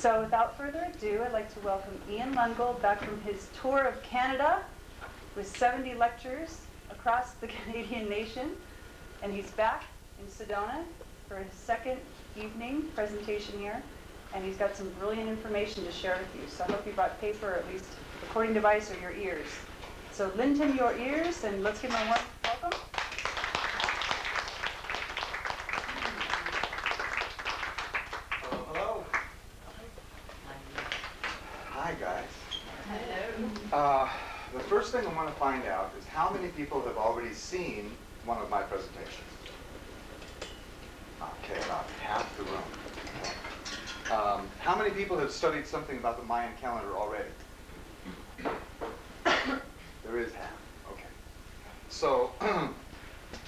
So without further ado, I'd like to welcome Ian Lungold back from his tour of Canada with 70 lectures across the Canadian nation. And he's back in Sedona for his second evening presentation here. And he's got some brilliant information to share with you. So I hope you brought paper, or at least a recording device, or your ears. So lend him your ears, and let's give him a warm welcome. Hello. Hi, guys. Hello. The first thing I want to find out is how many people have already seen one of my presentations. Okay, about half the room. How many people have studied something about the Mayan calendar already? There is half. Okay. So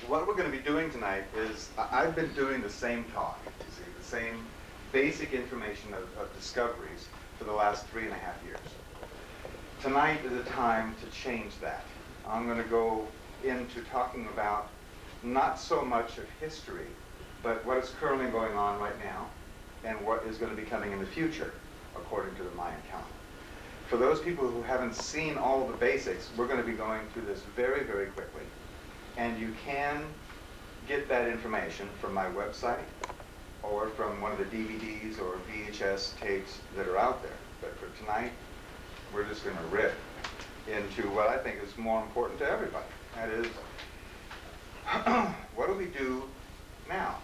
what we're going to be doing tonight is I've been doing the same talk, you see, the same basic information of discoveries for the last 3.5 years. Tonight is a time to change that. I'm going to go into talking about not so much of history, but what is currently going on right now and what is going to be coming in the future, according to the Mayan calendar. For those people who haven't seen all the basics, we're going to be going through this very, very quickly. And you can get that information from my website or from one of the DVDs or VHS tapes that are out there. But for tonight, we're just going to rip into what I think is more important to everybody. That is, what do we do now?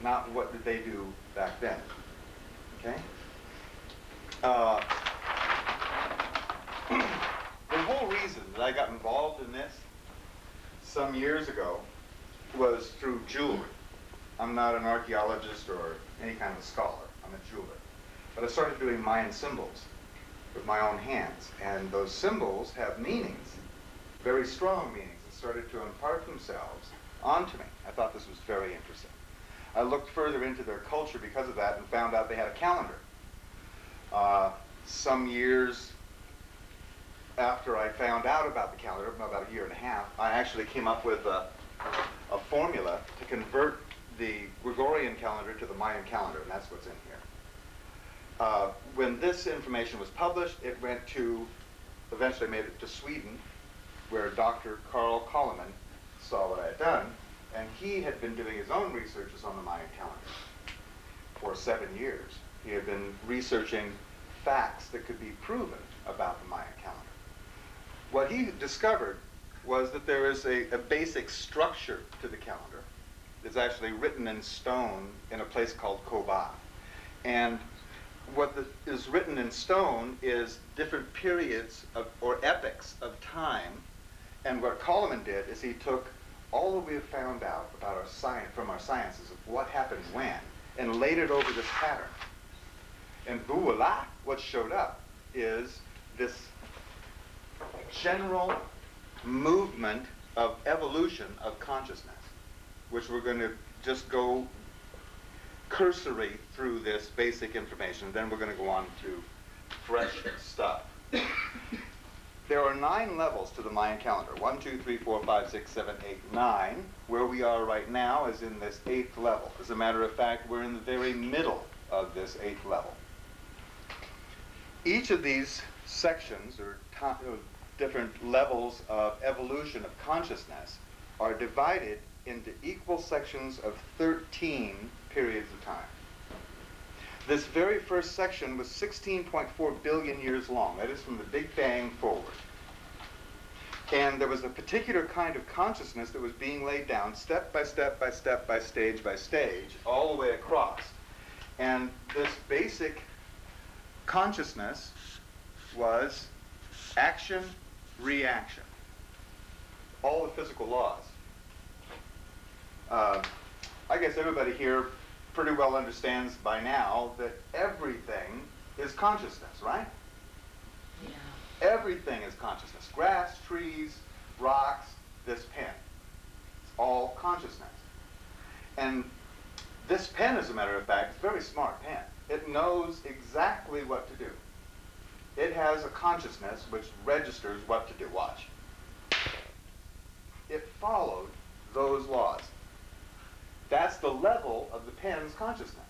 Not what did they do back then. Okay? The whole reason that I got involved in this some years ago was through jewelry. I'm not an archaeologist or any kind of scholar. I'm a jeweler. But I started doing Mayan symbols with my own hands. And those symbols have meanings, very strong meanings, that started to impart themselves onto me. I thought this was very interesting. I looked further into their culture because of that and found out they had a calendar. Some years after I found out about the calendar, about 1.5 years, I actually came up with a formula to convert the Gregorian calendar to the Mayan calendar, and that's what's in here. When this information was published, it went to, eventually made it to Sweden, where Dr. Carl Koloman saw what I had done, and he had been doing his own researches on the Mayan calendar for 7 years. He had been researching facts that could be proven about the Mayan calendar. What he discovered was that there is a basic structure to the calendar. It's actually written in stone in a place called Koba. And what is written in stone is different periods or epochs of time. And what Koloman did is he took all that we have found out about our science, from our sciences, of what happened when, and laid it over this pattern. And voila, what showed up is this general movement of evolution of consciousness, which we're going to just go cursory through this basic information. Then we're going to go on to fresh stuff. There are 9 levels to the Mayan calendar. 1, 2, 3, 4, 5, 6, 7, 8, 9. Where we are right now is in this 8th level. As a matter of fact, we're in the very middle of this 8th level. Each of these sections, or different levels of evolution of consciousness, are divided into equal sections of 13 periods of time. This very first section was 16.4 billion years long. That is from the Big Bang forward. And there was a particular kind of consciousness that was being laid down step by step by step by stage, all the way across. And this basic consciousness was action, reaction. All the physical laws. I guess everybody here pretty well understands by now that everything is consciousness, right? Yeah. Everything is consciousness. Grass, trees, rocks, this pen. It's all consciousness. And this pen, as a matter of fact, is a very smart pen. It knows exactly what to do. It has a consciousness which registers what to do. Watch. It followed those laws. That's the level of the pen's consciousness.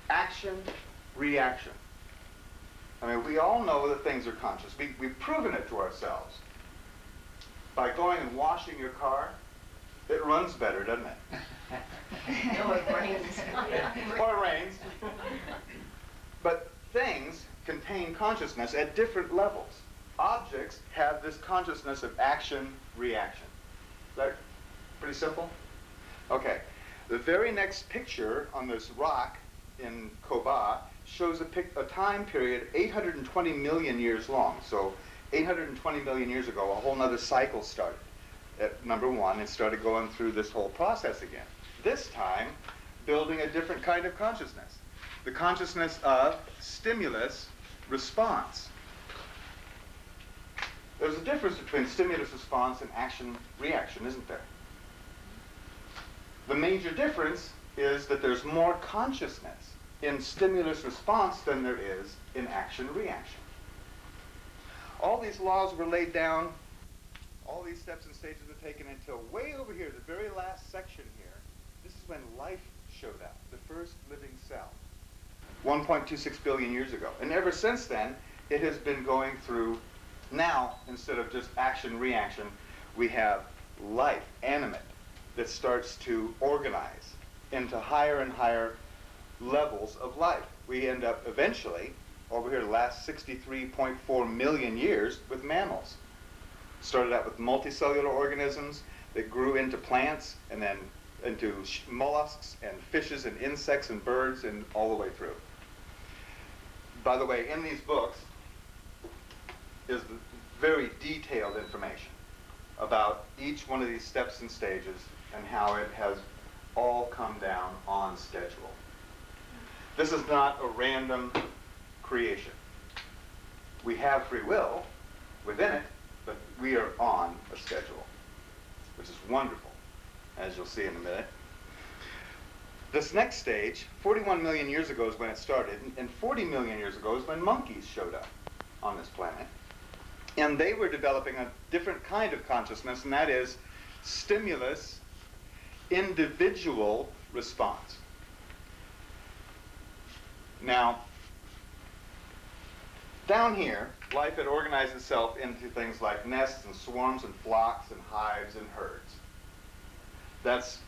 Action, reaction. I mean, we all know that things are conscious. We've proven it to ourselves. By going and washing your car, it runs better, doesn't it? No, it rains. Or it rains. But things contain consciousness at different levels. Objects have this consciousness of action-reaction. Is that pretty simple? Okay. The very next picture on this rock in Koba shows a time period 820 million years long. So 820 million years ago, a whole nother cycle started. At number one, it started going through this whole process again. This time, building a different kind of consciousness. The consciousness of stimulus response. There's a difference between stimulus response and action reaction, isn't there? The major difference is that there's more consciousness in stimulus response than there is in action reaction. All these laws were laid down, all these steps and stages were taken until way over here, the very last section here. This is when life showed up, the first living cell, 1.26 billion years ago. And ever since then, it has been going through, now, instead of just action-reaction, we have life, animate, that starts to organize into higher and higher levels of life. We end up eventually, over here the last 63.4 million years, with mammals. Started out with multicellular organisms that grew into plants and then into mollusks and fishes and insects and birds and all the way through. By the way, in these books is the very detailed information about each one of these steps and stages and how it has all come down on schedule. This is not a random creation. We have free will within it, but we are on a schedule, which is wonderful, as you'll see in a minute. This next stage, 41 million years ago is when it started, and 40 million years ago is when monkeys showed up on this planet. And they were developing a different kind of consciousness, and that is stimulus individual response. Now, down here, life had organized itself into things like nests and swarms and flocks and hives and herds. That's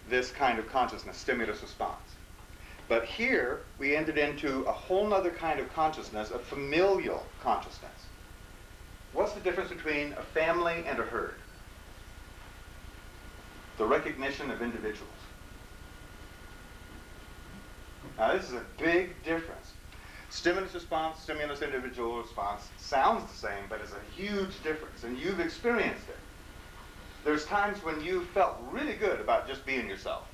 this kind of consciousness, stimulus response. But here, we entered into a whole nother kind of consciousness, a familial consciousness. What's the difference between a family and a herd? The recognition of individuals. Now, this is a big difference. Stimulus response, stimulus individual response sounds the same, but it's a huge difference, and you've experienced it. There's times when you felt really good about just being yourself.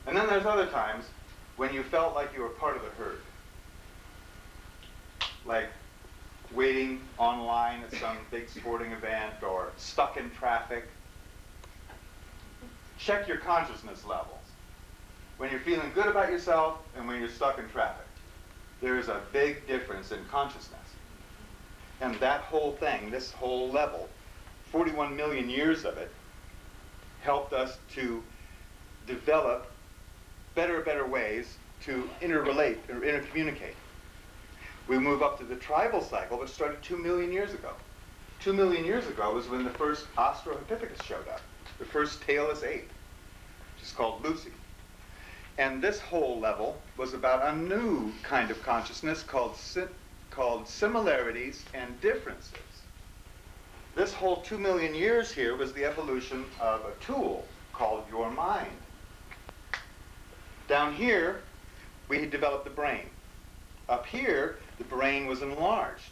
And then there's other times when you felt like you were part of the herd. Like waiting online at some big sporting event or stuck in traffic. Check your consciousness levels. When you're feeling good about yourself and when you're stuck in traffic. There is a big difference in consciousness. And that whole thing, this whole level, 41 million years of it, helped us to develop better ways to interrelate or intercommunicate. We move up to the tribal cycle, which started 2 million years ago. 2 million years ago was when the first Australopithecus showed up, the first tailless ape, which is called Lucy. And this whole level was about a new kind of consciousness called similarities and differences. This whole 2 million years here was the evolution of a tool called your mind. Down here, we developed the brain. Up here, the brain was enlarged.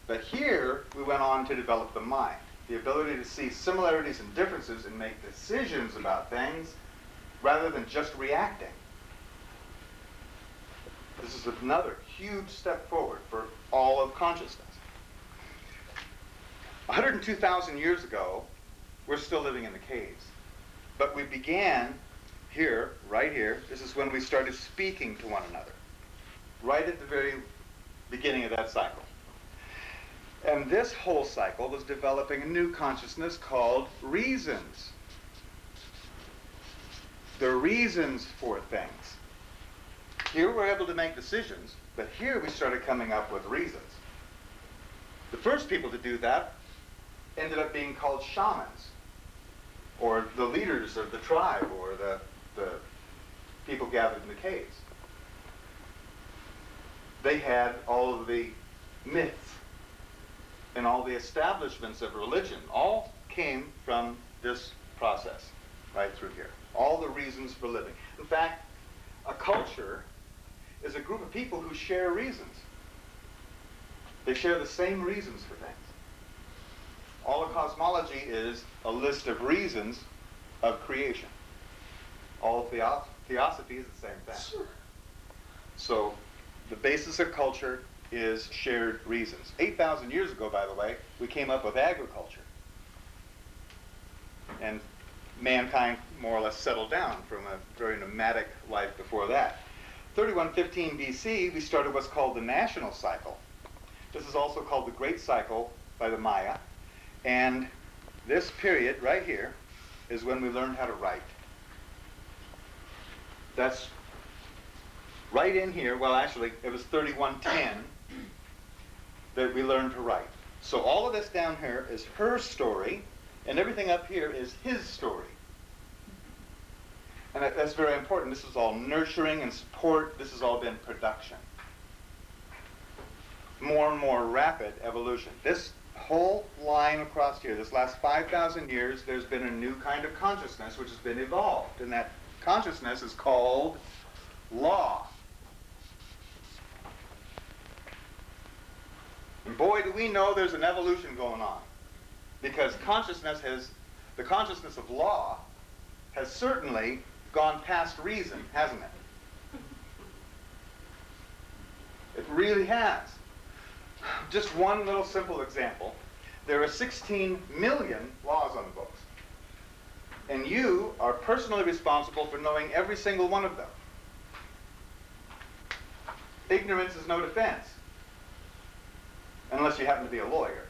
But here, we went on to develop the mind, the ability to see similarities and differences and make decisions about things rather than just reacting. This is another huge step forward for all of consciousness. 102,000 years ago, we're still living in the caves. But we began here, right here, this is when we started speaking to one another. Right at the very beginning of that cycle. And this whole cycle was developing a new consciousness called reasons. The reasons for things. Here we're able to make decisions, but here we started coming up with reasons. The first people to do that ended up being called shamans, or the leaders of the tribe, or the people gathered in the caves. They had all of the myths and all the establishments of religion, all came from this process right through here. All the reasons for living. In fact, a culture is a group of people who share reasons. They share the same reasons for things. All of cosmology is a list of reasons of creation. All of theosophy is the same thing. So the basis of culture is shared reasons. 8,000 years ago, by the way, we came up with agriculture. And mankind more or less settled down from a very nomadic life before that. 3115 BC, we started what's called the national cycle. This is also called the Great Cycle by the Maya. And this period right here is when we learned how to write. That's right in here. Well, actually, it was 3110 that we learned to write. So all of this down here is her story, and everything up here is his story. And that's very important. This is all nurturing and support. This has all been production. More and more rapid evolution. This whole line across here, this last 5,000 years, there's been a new kind of consciousness which has been evolved. And that consciousness is called law. And boy, do we know there's an evolution going on. Because the consciousness of law has certainly gone past reason, hasn't it? It really has. Just one little simple example. There are 16 million laws on the books. And you are personally responsible for knowing every single one of them. Ignorance is no defense. Unless you happen to be a lawyer.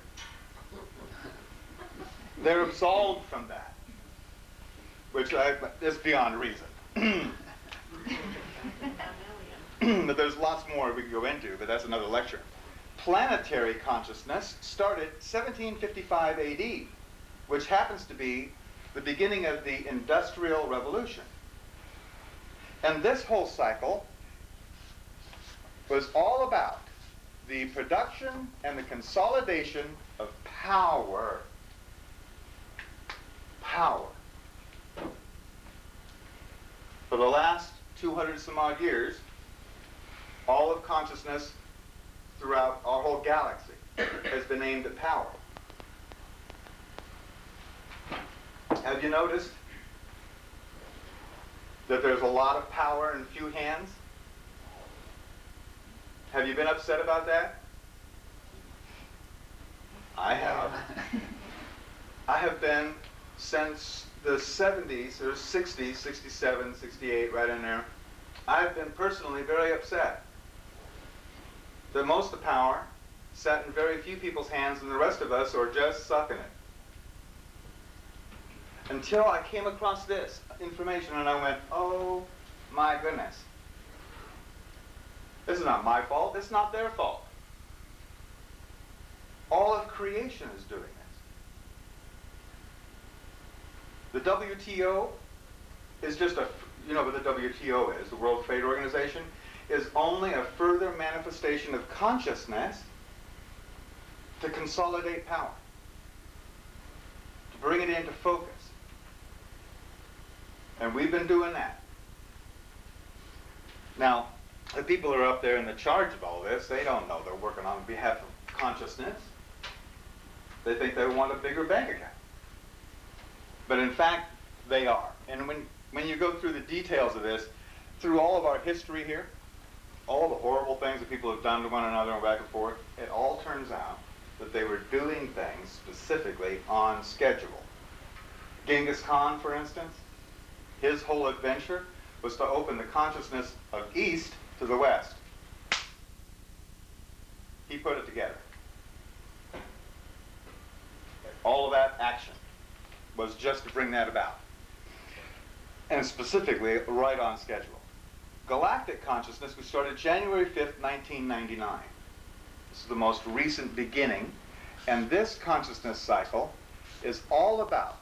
They're absolved from that. Which is beyond reason. But there's lots more we could go into, but that's another lecture. Planetary consciousness started 1755 AD, which happens to be the beginning of the Industrial Revolution. And this whole cycle was all about the production and the consolidation of power. Power. For the last 200 some odd years, all of consciousness throughout our whole galaxy has been aimed at power. Have you noticed that there's a lot of power in few hands? Have you been upset about that? I have. I have been since the 70s, or 60s, 67, 68, right in there. I've been personally very upset that most of the power sat in very few people's hands and the rest of us are just sucking it. Until I came across this information and I went, oh my goodness. This is not my fault, it's not their fault. All of creation is doing this. The WTO is just you know what the WTO is, the World Trade Organization, is only a further manifestation of consciousness to consolidate power, to bring it into focus. And we've been doing that. Now, the people who are up there in the charge of all this, they don't know they're working on behalf of consciousness. They think they want a bigger bank account. But in fact, they are. And when you go through the details of this, through all of our history here, all the horrible things that people have done to one another and back and forth, it all turns out that they were doing things specifically on schedule. Genghis Khan, for instance, his whole adventure was to open the consciousness of East to the West. He put it together. All of that action was just to bring that about. And specifically, right on schedule. galactic consciousness, we started January 5th, 1999. This is the most recent beginning. And this consciousness cycle is all about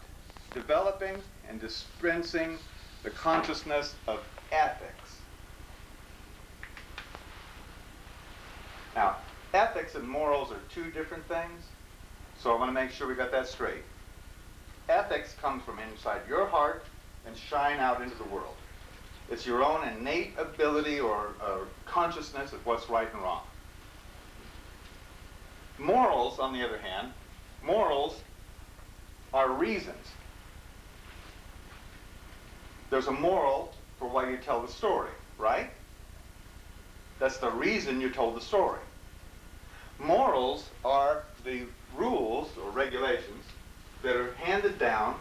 developing and dispensing the consciousness of ethics. Now, ethics and morals are two different things, so I want to make sure we got that straight. Ethics comes from inside your heart and shine out into the world. It's your own innate ability or consciousness of what's right and wrong. Morals, on the other hand, morals are reasons. There's a moral for why you tell the story, right? That's the reason you told the story. Morals are the rules or regulations that are handed down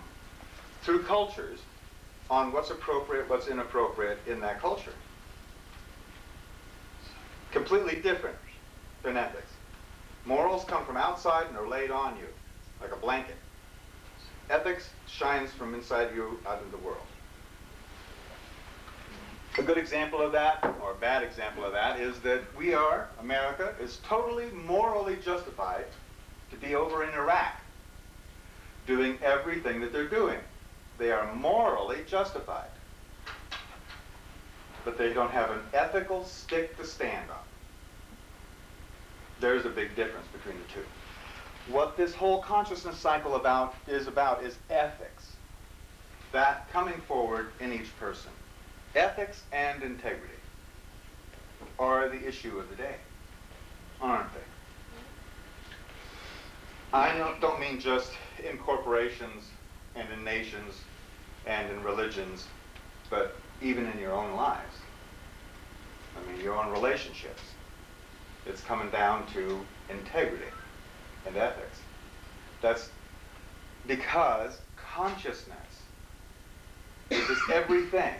through cultures on what's appropriate, what's inappropriate in that culture. Completely different than ethics. Morals come from outside and are laid on you, like a blanket. Ethics shines from inside you out in the world. A good example of that, or a bad example of that, is that America is totally morally justified to be over in Iraq, doing everything that they're doing. They are morally justified. But they don't have an ethical stick to stand on. There's a big difference between the two. What this whole consciousness cycle is ethics. That coming forward in each person. Ethics and integrity are the issue of the day, aren't they? I don't mean just in corporations and in nations and in religions, but even in your own lives. I mean, your own relationships. It's coming down to integrity and ethics. That's because consciousness, because everything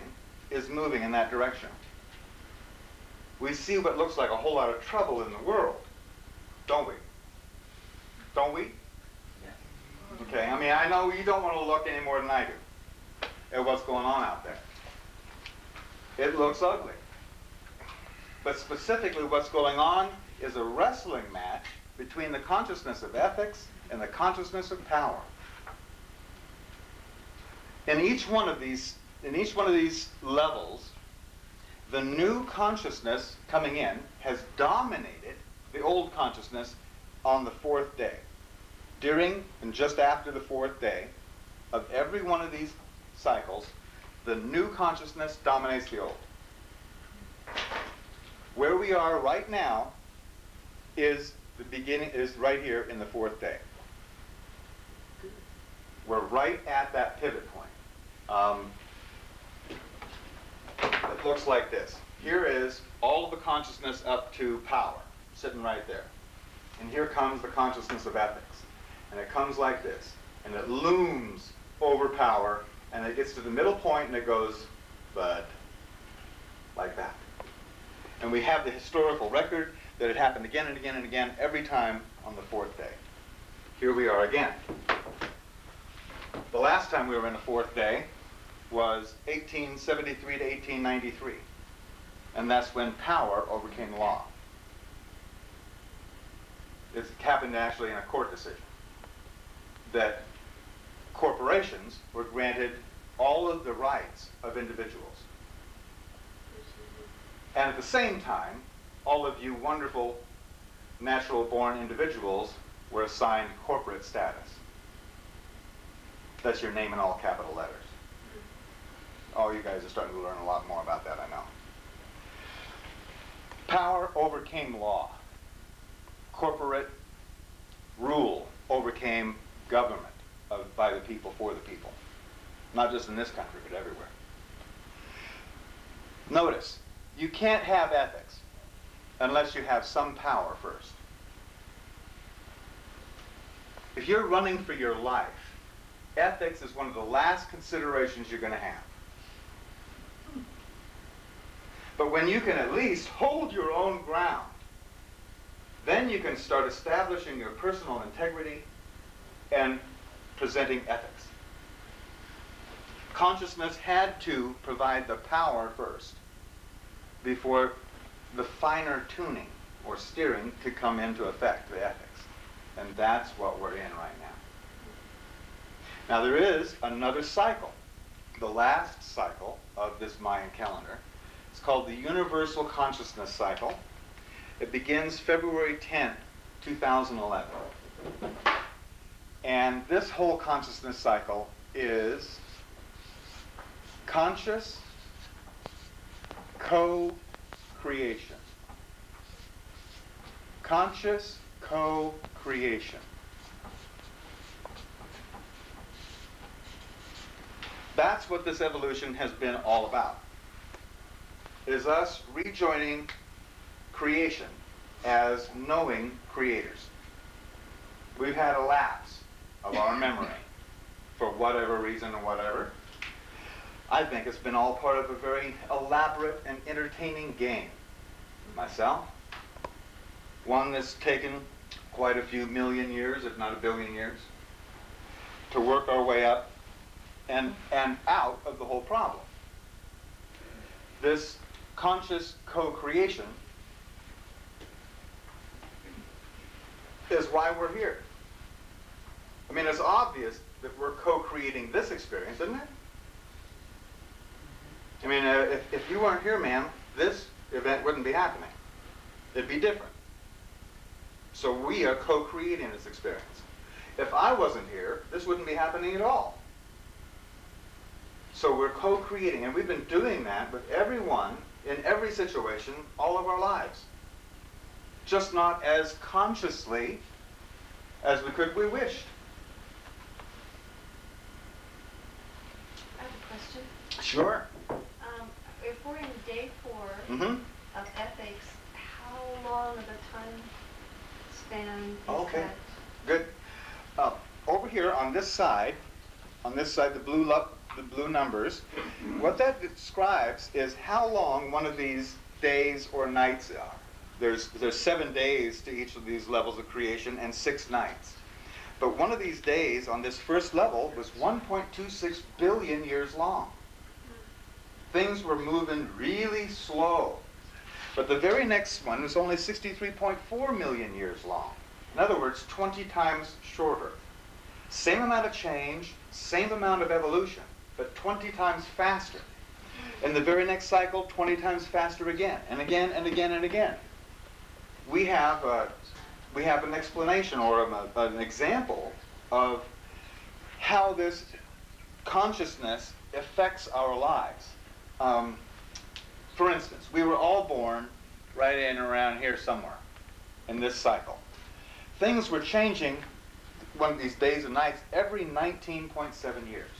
is moving in that direction. We see what looks like a whole lot of trouble in the world, don't we? Don't we? Yeah. Okay, I mean, I know you don't want to look any more than I do at what's going on out there. It looks ugly. But specifically what's going on is a wrestling match between the consciousness of ethics and the consciousness of power. In each one of these levels, the new consciousness coming in has dominated the old consciousness on the fourth day. During and just after the fourth day of every one of these cycles, the new consciousness dominates the old. Where we are right now is right here in the fourth day. We're right at that pivot point. It looks like this. Here is all of the consciousness up to power, sitting right there. And here comes the consciousness of ethics. And it comes like this. And it looms over power, and it gets to the middle point, and it goes, bud, like that. And we have the historical record that it happened again and again and again every time on the fourth day. Here we are again. The last time we were in the fourth day was 1873 to 1893. And that's when power overcame law. It happened actually in a court decision that corporations were granted all of the rights of individuals. And at the same time, all of you wonderful natural-born individuals were assigned corporate status. That's your name in all capital letters. Oh, you guys are starting to learn a lot more about that, I know. Power overcame law. Corporate rule overcame government by the people for the people. Not just in this country, but everywhere. Notice, you can't have ethics unless you have some power first. If you're running for your life, ethics is one of the last considerations you're going to have. But when you can at least hold your own ground, then you can start establishing your personal integrity and presenting ethics. Consciousness had to provide the power first. before the finer tuning or steering could come into effect, the ethics. And that's what we're in right now. Now there is another cycle, the last cycle of this Mayan calendar. It's called the Universal Consciousness Cycle. It begins February 10th, 2011. And this whole consciousness cycle is conscious co-creation. Conscious co-creation. That's what this evolution has been all about. Is us rejoining creation as knowing creators. We've had a lapse of our memory for whatever reason or whatever. I think it's been all part of a very elaborate and entertaining game. Myself, one that's taken quite a few million years, if not a billion years, to work our way up and out of the whole problem. This conscious co-creation is why we're here. I mean, it's obvious that we're co-creating this experience, isn't it? I mean, if you weren't here, ma'am, this event wouldn't be happening. It'd be different. So we are co-creating this experience. If I wasn't here, this wouldn't be happening at all. So we're co-creating, and we've been doing that with everyone in every situation all of our lives. Just not as consciously as we wished. I have a question. Sure. If we're in day 4 Mm-hmm. of ethics, how long of a time span is Okay. that? Good. Over here on this side, the blue numbers, what that describes is how long one of these days or nights are. There's 7 days to each of these levels of creation and 6 nights. But one of these days on this first level was 1.26 billion years long. Things were moving really slow. But the very next one was only 63.4 million years long. In other words, 20 times shorter. Same amount of change, same amount of evolution, but 20 times faster. In the very next cycle, 20 times faster again, and again, and again, and again. We have an explanation or an example of how this consciousness affects our lives. For instance, we were all born right in around here somewhere in this cycle. Things were changing one of these days and nights every 19.7 years.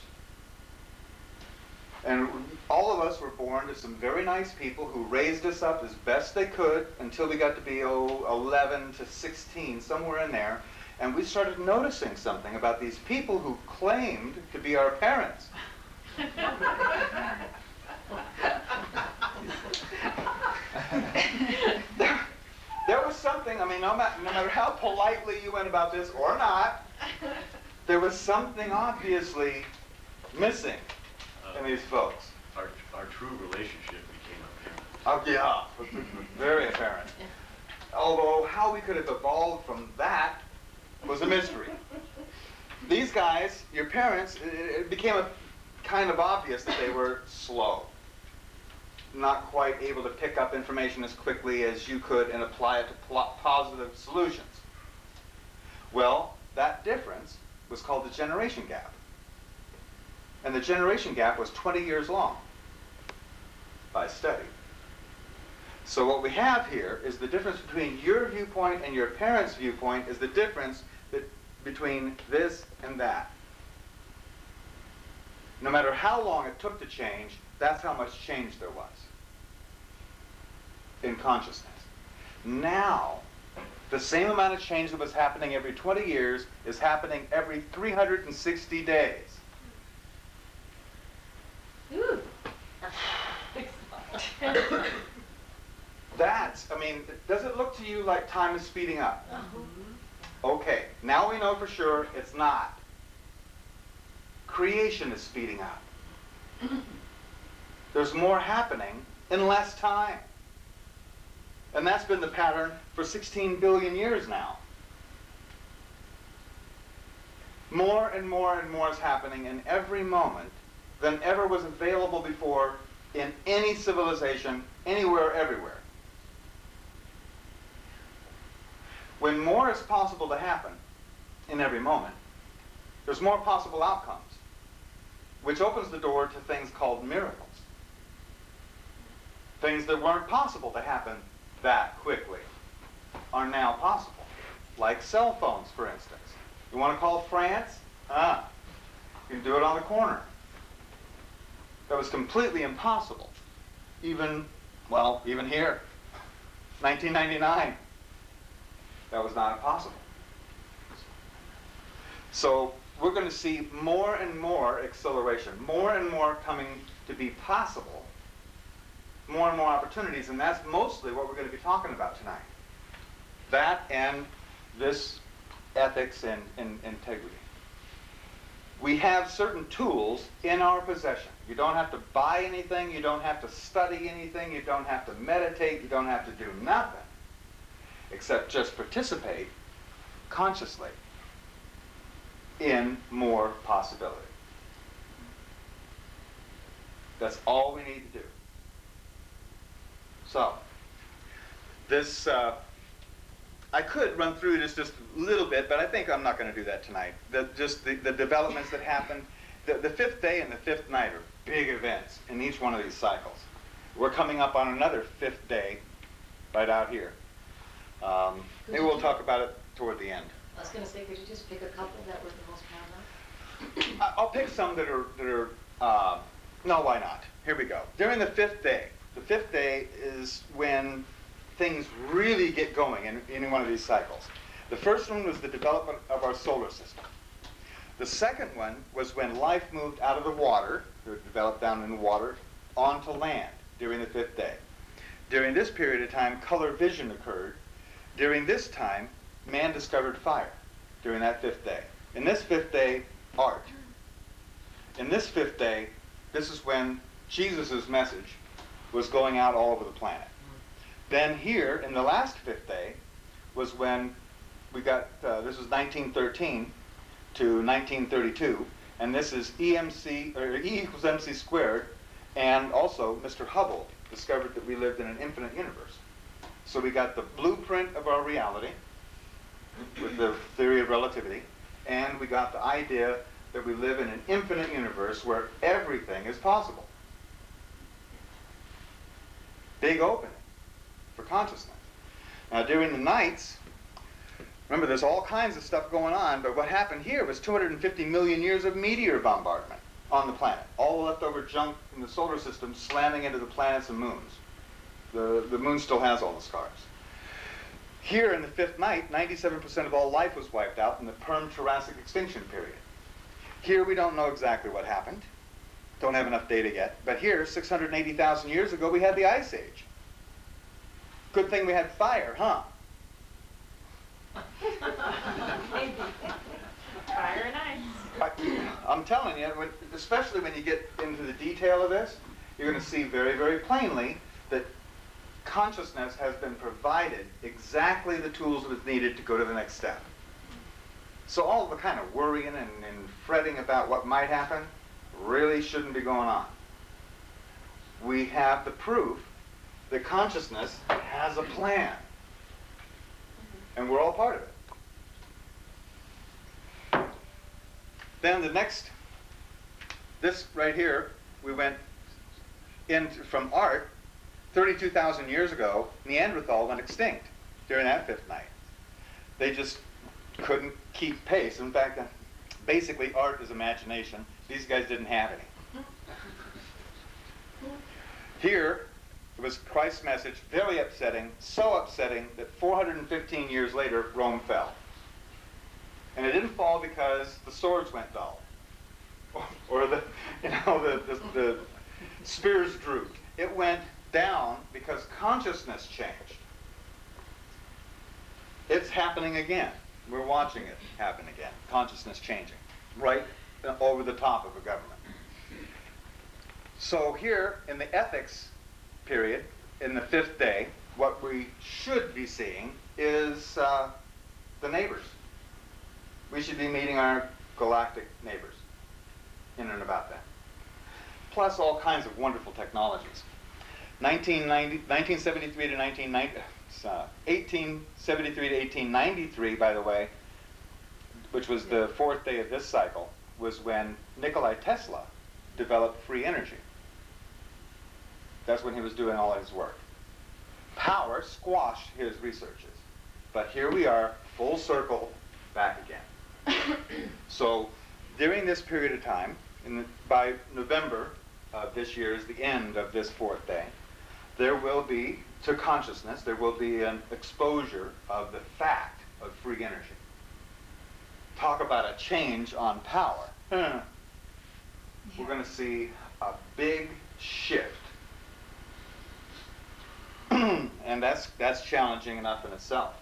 And all of us were born to some very nice people who raised us up as best they could until we got to be 11 to 16, somewhere in there. And we started noticing something about these people who claimed to be our parents. There was something, I mean, no matter how politely you went about this or not, there was something obviously missing in these folks. Our true relationship became apparent. Oh, yeah, very apparent. Although how we could have evolved from that was a mystery. These guys, your parents, it became kind of obvious that they were slow. Not quite able to pick up information as quickly as you could and apply it to positive solutions. Well, that difference was called the generation gap. And the generation gap was 20 years long by study. So what we have here is the difference between your viewpoint and your parents' viewpoint is the difference between this and that. No matter how long it took to change, that's how much change there was in consciousness. Now, the same amount of change that was happening every 20 years is happening every 360 days. Ooh. I mean, does it look to you like time is speeding up? Okay, now we know for sure it's not. Creation is speeding up. There's more happening in less time. And that's been the pattern for 16 billion years now. More and more and more is happening in every moment than ever was available before in any civilization, anywhere, everywhere. When more is possible to happen in every moment, there's more possible outcomes, which opens the door to things called miracles. Things that weren't possible to happen that quickly are now possible, like cell phones, for instance. You want to call France? You can do it on the corner. That was completely impossible. Even here, 1999, that was not impossible. So we're going to see more and more acceleration, more and more coming to be possible, more and more opportunities, and that's mostly what we're going to be talking about tonight. That and this ethics and integrity. We have certain tools in our possession. You don't have to buy anything, you don't have to study anything, you don't have to meditate, you don't have to do nothing except just participate consciously in more possibility. That's all we need to do. So, this, I could run through this just a little bit, but I think I'm not going to do that tonight. The developments that happened. The fifth day and the fifth night are big events in each one of these cycles. We're coming up on another fifth day right out here. Maybe we'll talk about it toward the end. I was going to say, could you just pick a couple that were the most prominent? I'll pick some that are no, why not? Here we go. During the fifth day is when things really get going in any one of these cycles. The first one was the development of our solar system. The second one was when life moved out of the water, it developed down in the water, onto land during the fifth day. During this period of time, color vision occurred. During this time, man discovered fire during that fifth day. In this fifth day, art. In this fifth day, this is when Jesus' message was going out all over the planet. Then here, in the last fifth day, was when we got, this was 1913 to 1932, and this is E equals MC squared, and also Mr. Hubble discovered that we lived in an infinite universe. So we got the blueprint of our reality with the theory of relativity, and we got the idea that we live in an infinite universe where everything is possible. Big opening for consciousness. Now during the nights, remember there's all kinds of stuff going on, but what happened here was 250 million years of meteor bombardment on the planet. All the leftover junk from the solar system slamming into the planets and moons. The moon still has all the scars. Here in the fifth night, 97% of all life was wiped out in the Perm-Jurassic extinction period. Here we don't know exactly what happened. Don't have enough data yet. But here, 680,000 years ago, we had the Ice Age. Good thing we had fire, huh? Maybe. Fire and ice. I'm telling you, especially when you get into the detail of this, you're going to see very, very plainly that consciousness has been provided exactly the tools that is needed to go to the next step. So all the kind of worrying and fretting about what might happen really shouldn't be going on. We have the proof that consciousness has a plan. And we're all part of it. Then the next, this right here, we went in from art. 32,000 years ago, Neanderthal went extinct during that fifth night. They just couldn't keep pace. In fact, basically art is imagination. These guys didn't have any. Here was Christ's message, very upsetting, so upsetting that 415 years later, Rome fell. And it didn't fall because the swords went dull, or the spears drooped. It went down because consciousness changed. It's happening again. We're watching it happen again. Consciousness changing, right over the top of a government. So here in the ethics period, in the fifth day, what we should be seeing is the neighbors. We should be meeting our galactic neighbors in and about that. Plus all kinds of wonderful technologies. 1873 to 1893, by the way, which was the fourth day of this cycle, was when Nikolai Tesla developed free energy. That's when he was doing all his work. Power squashed his researches. But here we are, full circle, back again. So during this period of time, by November of this year is the end of this fourth day, there will be, to consciousness, there will be an exposure of the fact of free energy. Talk about a change on power. We're going to see a big shift. And that's challenging enough in itself.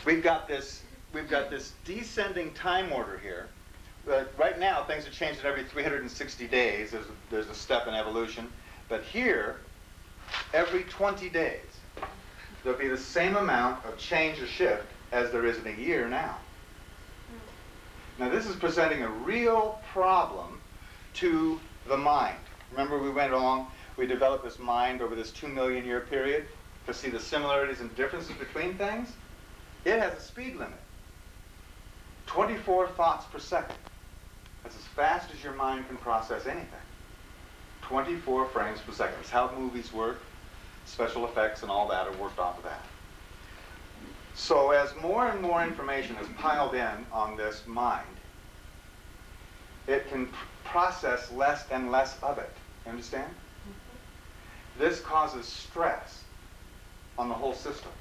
We've got this descending time order here. Right now, things are changing every 360 days. There's a step in evolution. But here, every 20 days, there'll be the same amount of change or shift as there is in a year now. Now, this is presenting a real problem to the mind. Remember, we went along, we developed this mind over this 2 million year period to see the similarities and differences between things. It has a speed limit. 24 thoughts per second. That's as fast as your mind can process anything. 24 frames per second. That's how movies work. Special effects and all that are worked off of that. So as more and more information is piled in on this mind, it can process less and less of it. You understand? This causes stress on the whole system.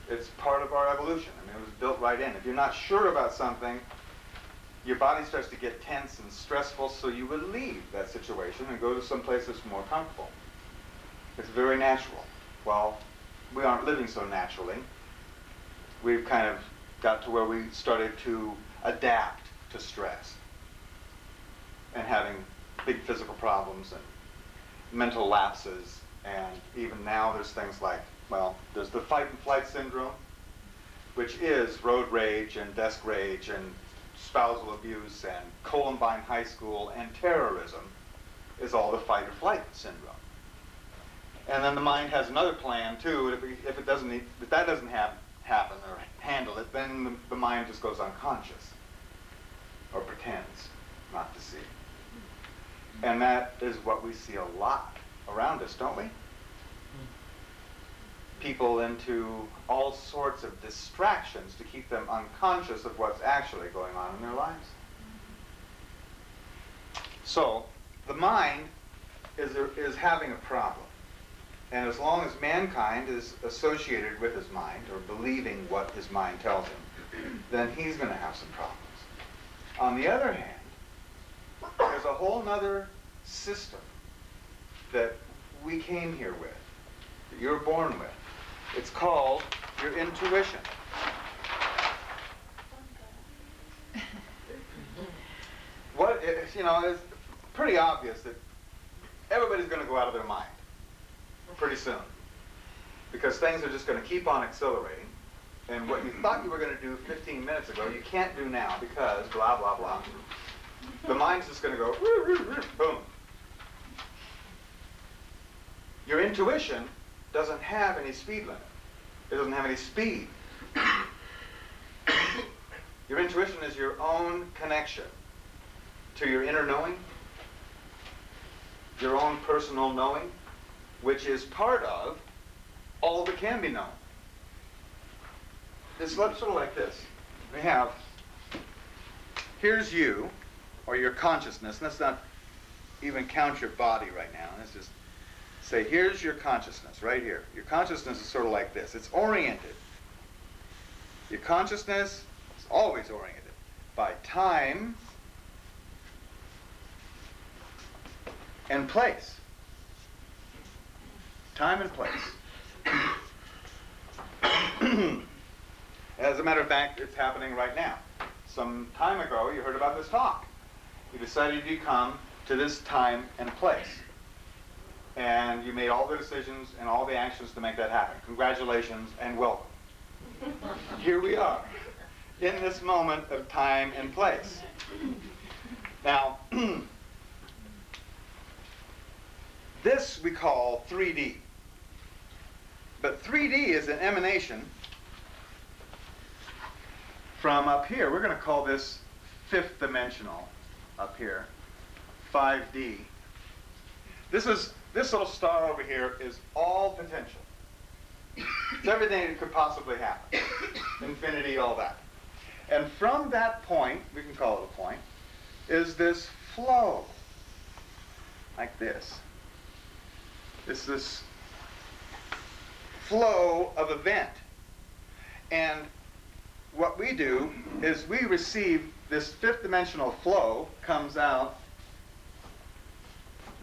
It's part of our evolution. I mean, it was built right in. If you're not sure about something, your body starts to get tense and stressful, so you would leave that situation and go to some place that's more comfortable. It's very natural. Well, we aren't living so naturally. We've kind of got to where we started to adapt to stress and having big physical problems and mental lapses, and even now there's things like, well, there's the fight and flight syndrome, which is road rage and desk rage and spousal abuse and Columbine High School and terrorism is all the fight or flight syndrome. And then the mind has another plan too. If that doesn't happen or handle it, then the mind just goes unconscious or pretends not to see. And that is what we see a lot around us, don't we? People into all sorts of distractions to keep them unconscious of what's actually going on in their lives. So the mind is having a problem. And as long as mankind is associated with his mind or believing what his mind tells him, then he's going to have some problems. On the other hand, there's a whole other system that we came here with, that you're born with. It's called your intuition. It's pretty obvious that everybody's going to go out of their mind pretty soon, because things are just going to keep on accelerating, and what you thought you were going to do 15 minutes ago, you can't do now because blah, blah, blah. The mind's just going to go, boom. Your intuition doesn't have any speed limit. It doesn't have any speed. Your intuition is your own connection to your inner knowing, your own personal knowing, which is part of all that can be known. It's sort of like this. We have, here's you, or your consciousness. Let's not even count your body right now. Let's just say, here's your consciousness, right here. Your consciousness is sort of like this. It's oriented. Your consciousness is always oriented by time and place. Time and place. As a matter of fact, it's happening right now. Some time ago, you heard about this talk. You decided to come to this time and place. And you made all the decisions and all the actions to make that happen. Congratulations and welcome. Here we are, in this moment of time and place. Now, this we call 3D. But 3D is an emanation from up here. We're going to call this fifth dimensional up here, 5D. This little star over here is all potential. It's everything that could possibly happen. Infinity, all that. And from that point, we can call it a point, is this flow, like this. It's this flow of event. And what we do is we receive this fifth dimensional flow comes out,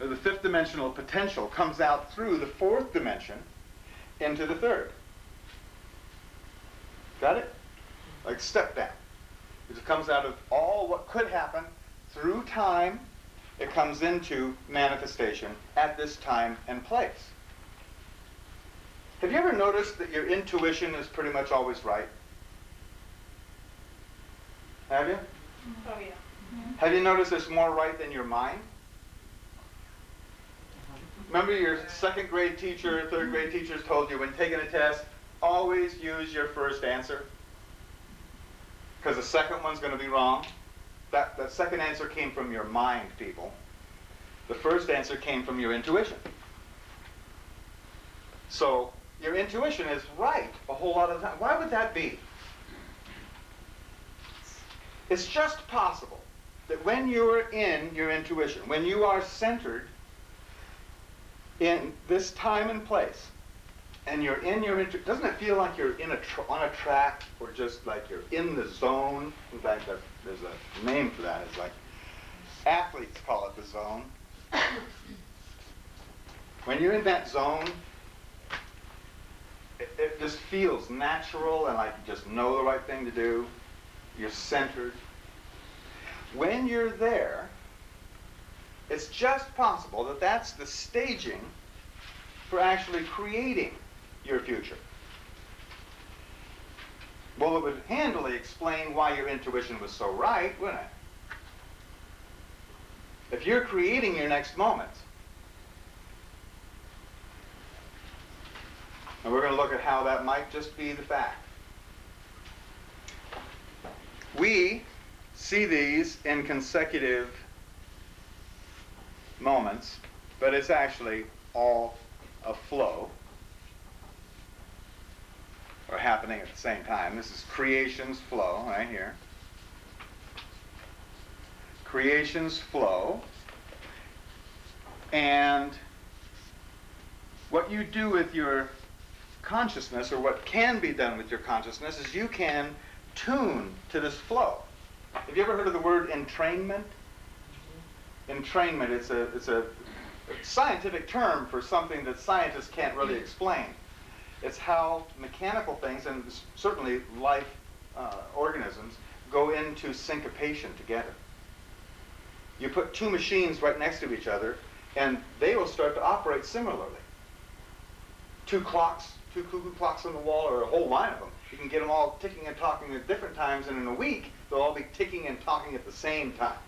or the fifth dimensional potential comes out through the fourth dimension into the third. Got it? Like step down. It just comes out of all what could happen through time. It comes into manifestation at this time and place. Have you ever noticed that your intuition is pretty much always right? Have you? Oh, yeah. Have you noticed it's more right than your mind? Remember your second grade teacher, third grade teachers told you when taking a test, always use your first answer? Because the second one's going to be wrong. That second answer came from your mind, people. The first answer came from your intuition. So your intuition is right a whole lot of the time. Why would that be? It's just possible that when you're in your intuition, when you are centered in this time and place, and you're in your doesn't it feel like you're on a track, or just like you're in the zone? In fact, there's a name for that. It's like athletes call it the zone. When you're in that zone, it just feels natural and like you just know the right thing to do. You're centered. When you're there, it's just possible that that's the staging for actually creating your future. Well, it would handily explain why your intuition was so right, wouldn't it? If you're creating your next moment, and we're going to look at how that might just be the fact. We see these in consecutive moments, but it's actually all a flow, or happening at the same time. This is creation's flow right here. Creation's flow. And what you do with your consciousness, or what can be done with your consciousness, is you can tune to this flow. Have you ever heard of the word entrainment? Entrainment, it's a scientific term for something that scientists can't really explain. It's how mechanical things, and certainly life organisms, go into syncopation together. You put two machines right next to each other, and they will start to operate similarly. Two cuckoo clocks on the wall, or a whole line of them. You can get them all ticking and talking at different times, and in a week, they'll all be ticking and talking at the same time.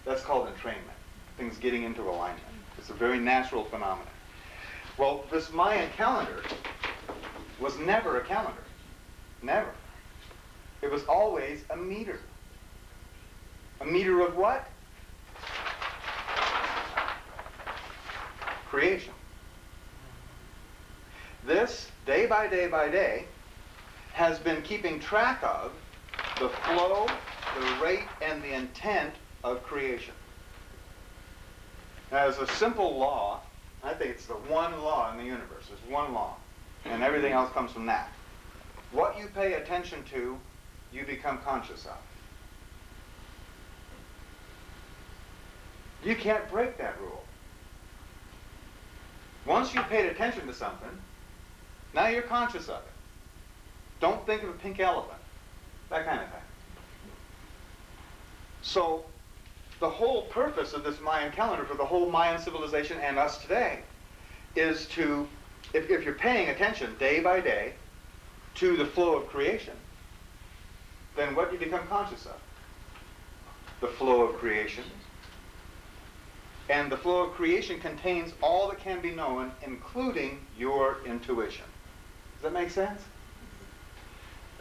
That's called entrainment, things getting into alignment. It's a very natural phenomenon. Well, this Mayan calendar was never a calendar. Never. It was always a meter. A meter of what? Creation. This, day by day by day, has been keeping track of the flow, the rate, and the intent of creation. Now, as a simple law, I think it's the one law in the universe. There's one law, and everything else comes from that. What you pay attention to, you become conscious of. You can't break that rule. Once you paid attention to something, now you're conscious of it. Don't think of a pink elephant, that kind of thing. So the whole purpose of this Mayan calendar for the whole Mayan civilization and us today is to, if you're paying attention day by day to the flow of creation, then what do you become conscious of? The flow of creation. And the flow of creation contains all that can be known, including your intuition. Does that make sense?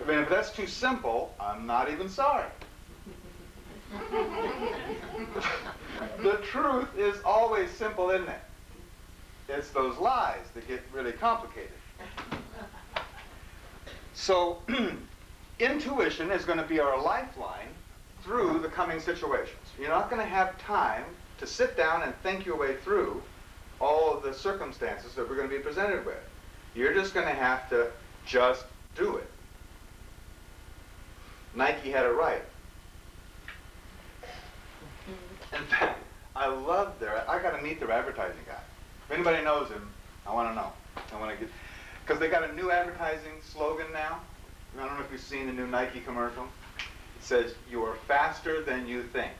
I mean, if that's too simple, I'm not even sorry. The truth is always simple, isn't it? It's those lies that get really complicated. So, intuition is going to be our lifeline through the coming situations. You're not going to have time to sit down and think your way through all of the circumstances that we're going to be presented with. You're just going to have to just do it. Nike had it right. In fact, I love I got to meet their advertising guy. If anybody knows him, I want to know. Because they got a new advertising slogan now. I don't know if you've seen the new Nike commercial. It says, "You are faster than you think."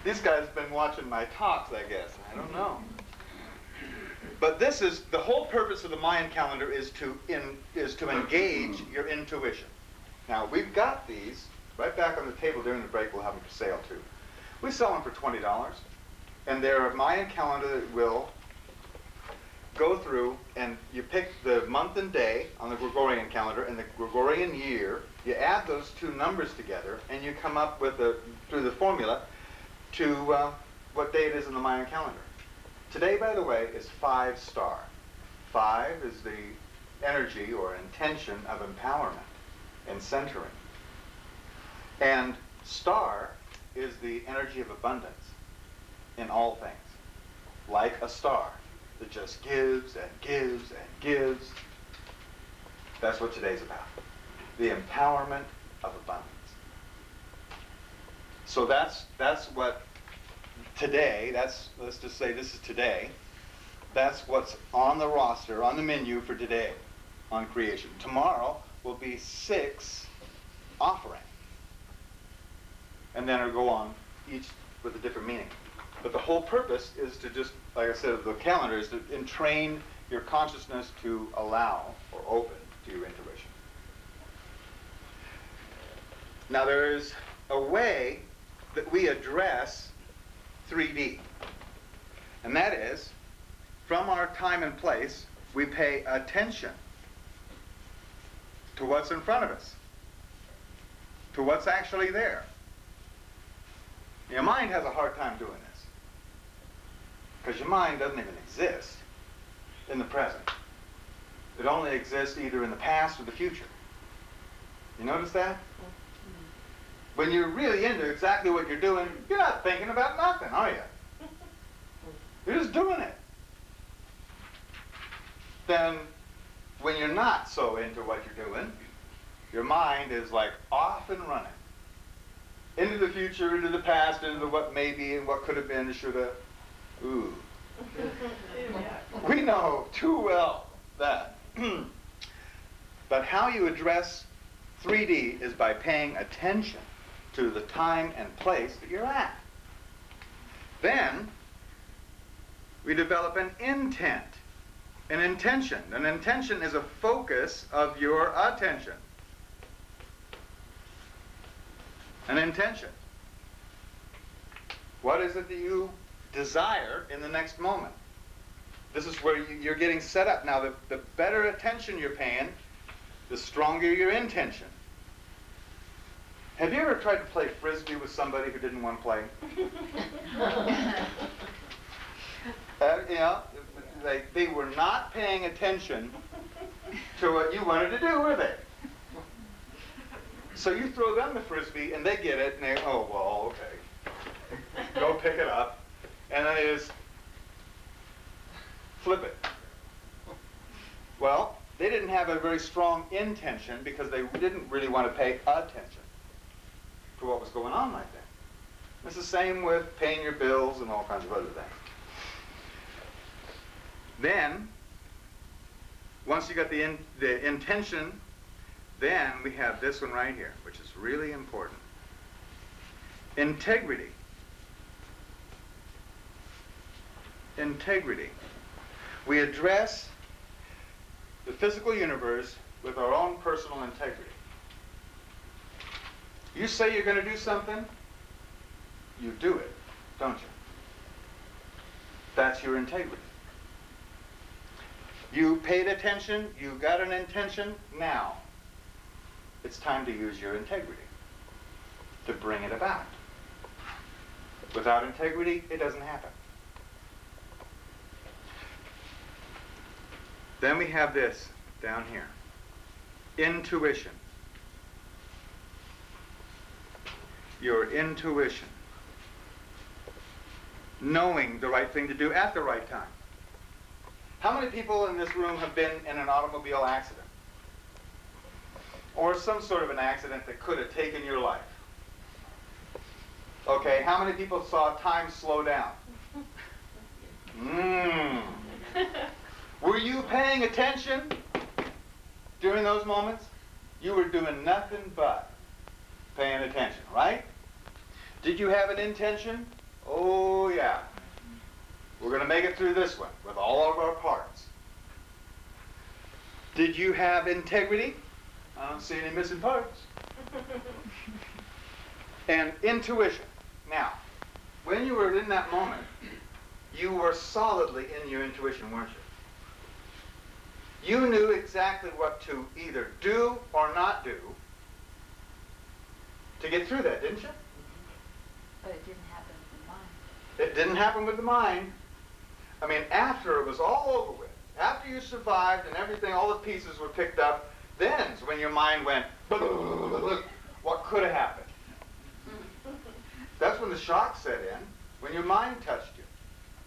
These guys have been watching my talks, I guess. I don't know. But this is, the whole purpose of the Mayan calendar is to engage your intuition. Now, we've got these right back on the table during the break. We'll have them for sale, too. We sell them for $20. And they're a Mayan calendar that will go through, and you pick the month and day on the Gregorian calendar and the Gregorian year. You add those two numbers together, and you come up with, through the formula, to what day it is in the Mayan calendar. Today, by the way, is 5 star. 5 is the energy or intention of empowerment and centering. And star is the energy of abundance in all things, like a star that just gives and gives and gives. That's what today's about. The empowerment of abundance. So that's what today, let's just say this is today. That's what's on the roster, on the menu for today on creation. Tomorrow will be 6 offering. And then it'll go on, each with a different meaning. But the whole purpose is to just, like I said, the calendar is to entrain your consciousness to allow or open to your intuition. Now there is a way that we address 3D. And that is, from our time and place, we pay attention to what's in front of us, to what's actually there. Your mind has a hard time doing this, because your mind doesn't even exist in the present. It only exists either in the past or the future. You notice that? When you're really into exactly what you're doing, you're not thinking about nothing, are you? You're just doing it. Then, when you're not so into what you're doing, your mind is like off and running. Into the future, into the past, into what may be and what could have been, should have. Ooh. We know too well that. But how you address 3D is by paying attention to the time and place that you're at. Then, we develop an intent, an intention. An intention is a focus of your attention. An intention. What is it that you desire in the next moment? This is where you're getting set up. Now, the better attention you're paying, the stronger your intention. Have you ever tried to play Frisbee with somebody who didn't want to play? You know, they were not paying attention to what you wanted to do, were they? So you throw them the Frisbee, and they get it, and they, oh, well, okay. Go pick it up, and then they just flip it. Well, they didn't have a very strong intention because they didn't really want to pay attention to what was going on right then. It's the same with paying your bills and all kinds of other things. Then, once you got the intention, then we have this one right here, which is really important. Integrity. integrity. We address the physical universe with our own personal integrity. You say you're going to do something, you do it, don't you? That's your integrity. You paid attention, you got an intention, now it's time to use your integrity to bring it about. Without integrity, it doesn't happen. Then we have this down here. Intuition. Your intuition. Knowing the right thing to do at the right time. How many people in this room have been in an automobile accident? Or some sort of an accident that could have taken your life? Okay, how many people saw time slow down? Were you paying attention during those moments? You were doing nothing but paying attention, right? Did you have an intention? Oh, yeah. We're going to make it through this one with all of our parts. Did you have integrity? I don't see any missing parts. And intuition. Now, when you were in that moment, you were solidly in your intuition, weren't you? You knew exactly what to either do or not do to get through that, didn't you? But it didn't happen with the mind. It didn't happen with the mind. I mean, after it was all over with, after you survived and everything, all the pieces were picked up, then's when your mind went, what could have happened? That's when the shock set in, when your mind touched you.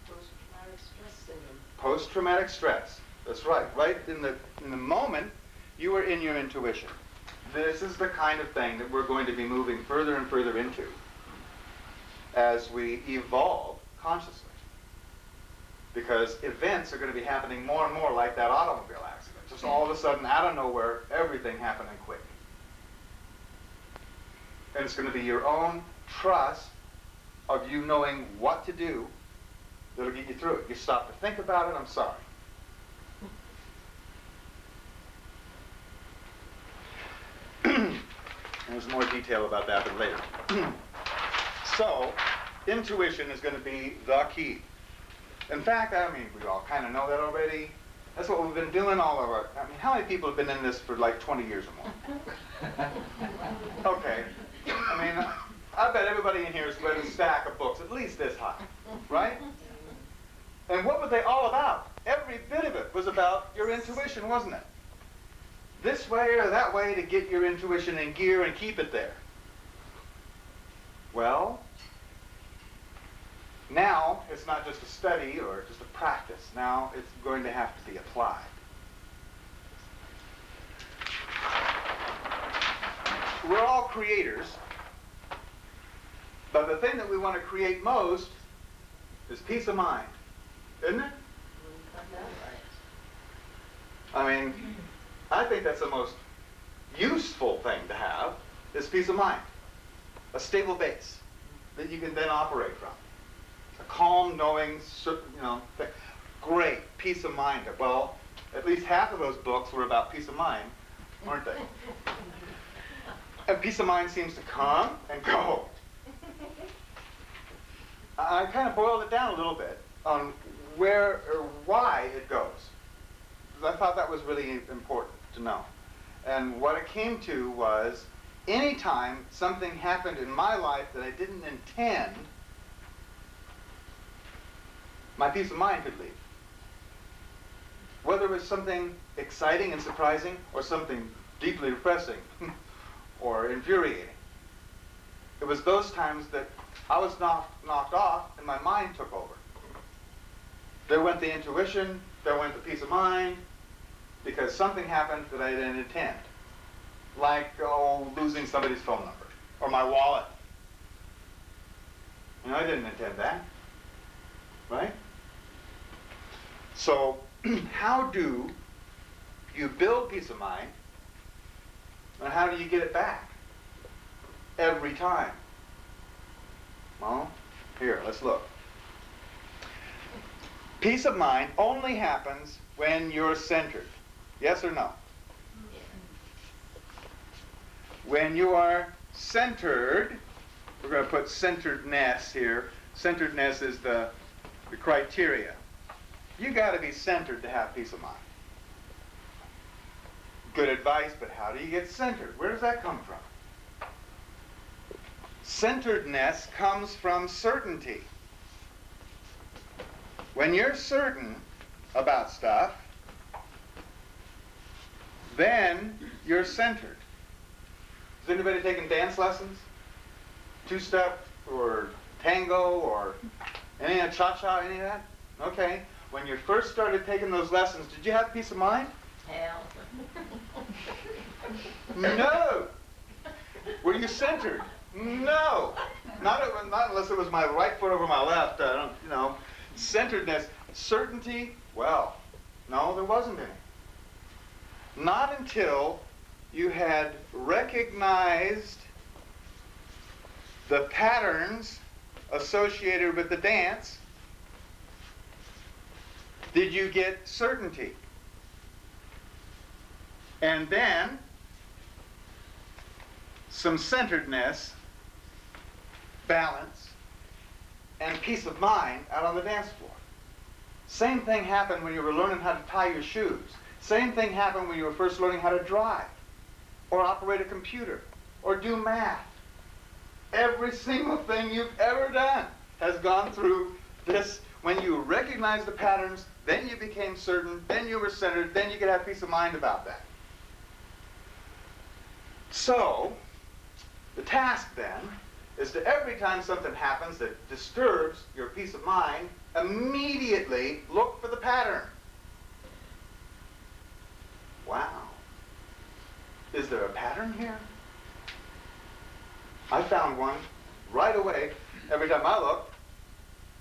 Post-traumatic stress syndrome. Post-traumatic stress. That's right. Right in the moment, you were in your intuition. This is the kind of thing that we're going to be moving further and further into as we evolve consciously. Because events are going to be happening more and more like that automobile accident. Just all of a sudden, out of nowhere, everything happening quick. And it's going to be your own trust of you knowing what to do that'll get you through it. You stop to think about it, I'm sorry. There's more detail about that but later. So, intuition is going to be the key. In fact, I mean, we all kind of know that already. That's what we've been doing all of our... I mean, how many people have been in this for like 20 years or more? Okay. I mean, I bet everybody in here has read a stack of books at least this high, right? And what were they all about? Every bit of it was about your intuition, wasn't it? This way or that way to get your intuition in gear and keep it there. Well, now it's not just a study or just a practice. Now it's going to have to be applied. We're all creators, but the thing that we want to create most is peace of mind, isn't it? I mean, I think that's the most useful thing to have, is peace of mind. A stable base that you can then operate from. A calm, knowing, thing. Great, peace of mind. Well, at least half of those books were about peace of mind, weren't they? And peace of mind seems to come and go. I kind of boiled it down a little bit on where or why it goes. Because I thought that was really important to know. And what it came to was, anytime something happened in my life that I didn't intend, my peace of mind could leave. Whether it was something exciting and surprising or something deeply depressing or infuriating. It was those times that I was knocked off and my mind took over. There went the intuition, there went the peace of mind, because something happened that I didn't intend. Like, losing somebody's phone number or my wallet. I didn't intend that, right? So, how do you build peace of mind, and how do you get it back every time? Well, here, let's look. Peace of mind only happens when you're centered. Yes or no? When you are centered, we're going to put centeredness here. Centeredness is the criteria. You got to be centered to have peace of mind. Good advice, but how do you get centered? Where does that come from? Centeredness comes from certainty. When you're certain about stuff, then you're centered. Has anybody taken dance lessons? Two-step or tango or any of cha-cha, any of that? Okay. When you first started taking those lessons, did you have peace of mind? Hell. No. Were you centered? No. Not unless it was my right foot over my left. Centeredness. Certainty, well, no, there wasn't any. Not until you had recognized the patterns associated with the dance did you get certainty. And then some centeredness, balance, and peace of mind out on the dance floor. Same thing happened when you were learning how to tie your shoes. Same thing happened when you were first learning how to drive, or operate a computer, or do math. Every single thing you've ever done has gone through this. When you recognized the patterns, then you became certain, then you were centered, then you could have peace of mind about that. So, the task then is to every time something happens that disturbs your peace of mind, immediately look for the pattern. Wow. Is there a pattern here? I found one right away. Every time I looked,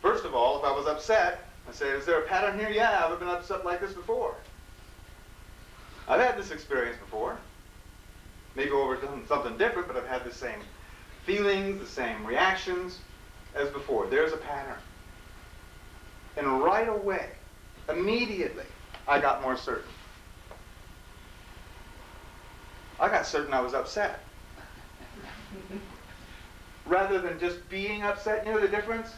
first of all, if I was upset, I say, is there a pattern here? Yeah, I've been upset like this before. I've had this experience before. Maybe over something different, but I've had the same feelings, the same reactions as before. There's a pattern. And right away, immediately, I got more certain. I got certain I was upset. Rather than just being upset, you know the difference?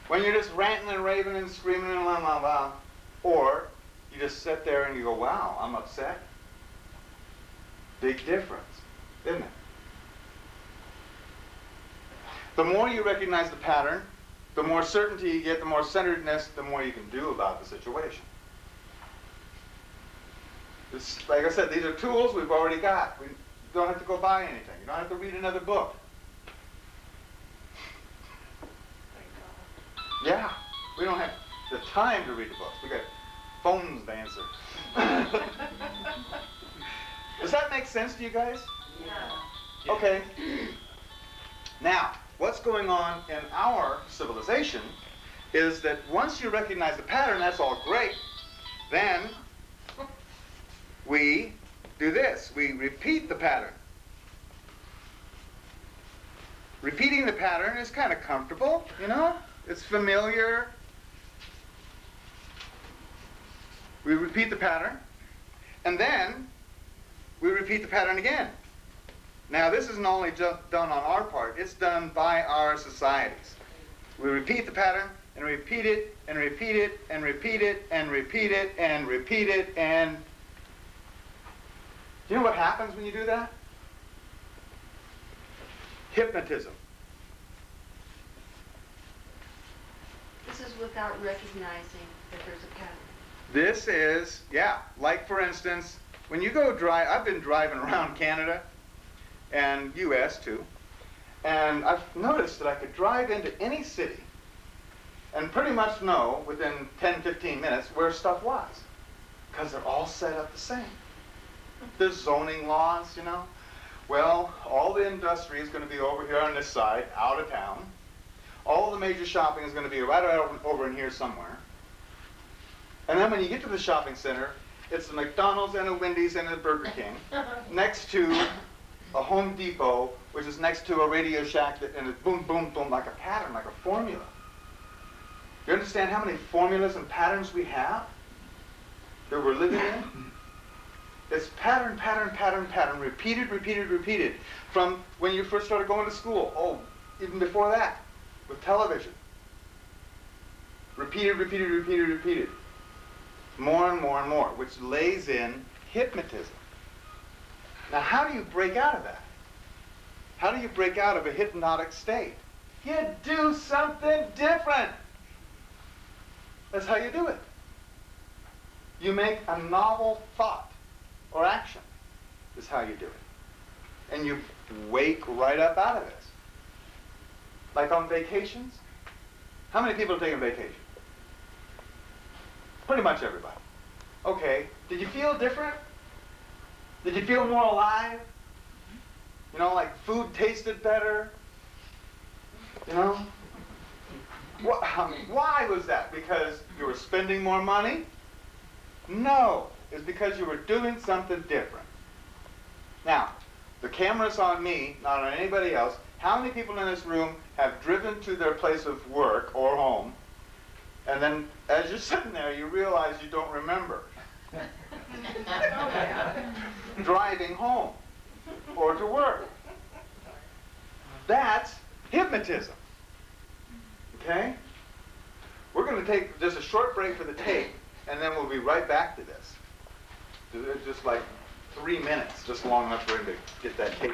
When you're just ranting and raving and screaming and la la la, or you just sit there and you go, wow, I'm upset. Big difference, isn't it? The more you recognize the pattern, the more certainty you get, the more centeredness, the more you can do about the situation. It's, like I said, these are tools we've already got. We don't have to go buy anything. You don't have to read another book. Yeah, we don't have the time to read the books. We got phones to answer. Does that make sense to you guys? Yeah. Okay. Now, what's going on in our civilization is that once you recognize the pattern, that's all great. Then we do this. We repeat the pattern. Repeating the pattern is kind of comfortable, you know? It's familiar. We repeat the pattern, and then we repeat the pattern again. Now, this isn't only just done on our part, it's done by our societies. We repeat the pattern, and repeat it, and repeat it, and repeat it, and repeat it, and repeat it, and... Do you know what happens when you do that? Hypnotism. This is without recognizing that there's a pattern. This is, yeah, like for instance, when you go drive, I've been driving around Canada and US too, and I've noticed that I could drive into any city and pretty much know within 10, 15 minutes where stuff was, because they're all set up the same. There's zoning laws, you know. Well, all the industry is going to be over here on this side, out of town. All the major shopping is going to be right over in here somewhere. And then when you get to the shopping center, it's a McDonald's and a Wendy's and a Burger King next to a Home Depot, which is next to a Radio Shack, and it's boom, boom, boom, like a pattern, like a formula. You understand how many formulas and patterns we have that we're living in? It's pattern, pattern, pattern, pattern, repeated, repeated, repeated. From when you first started going to school, even before that, with television. Repeated, repeated, repeated, repeated. More and more and more, which lays in hypnotism. Now, how do you break out of that? How do you break out of a hypnotic state? You do something different. That's how you do it. You make a novel thought or action is how you do it. And you wake right up out of this. Like on vacations. How many people have taken vacation? Pretty much everybody. Okay, did you feel different? Did you feel more alive? You know, like food tasted better? You know? Why was that? Because you were spending more money? No, it's because you were doing something different. Now, the camera's on me, not on anybody else. How many people in this room have driven to their place of work or home, and then as you're sitting there, you realize you don't remember driving home or to work? That's hypnotism. Okay? We're going to take just a short break for the tape, and then we'll be right back to this. Just like 3 minutes, just long enough for him to get that tape.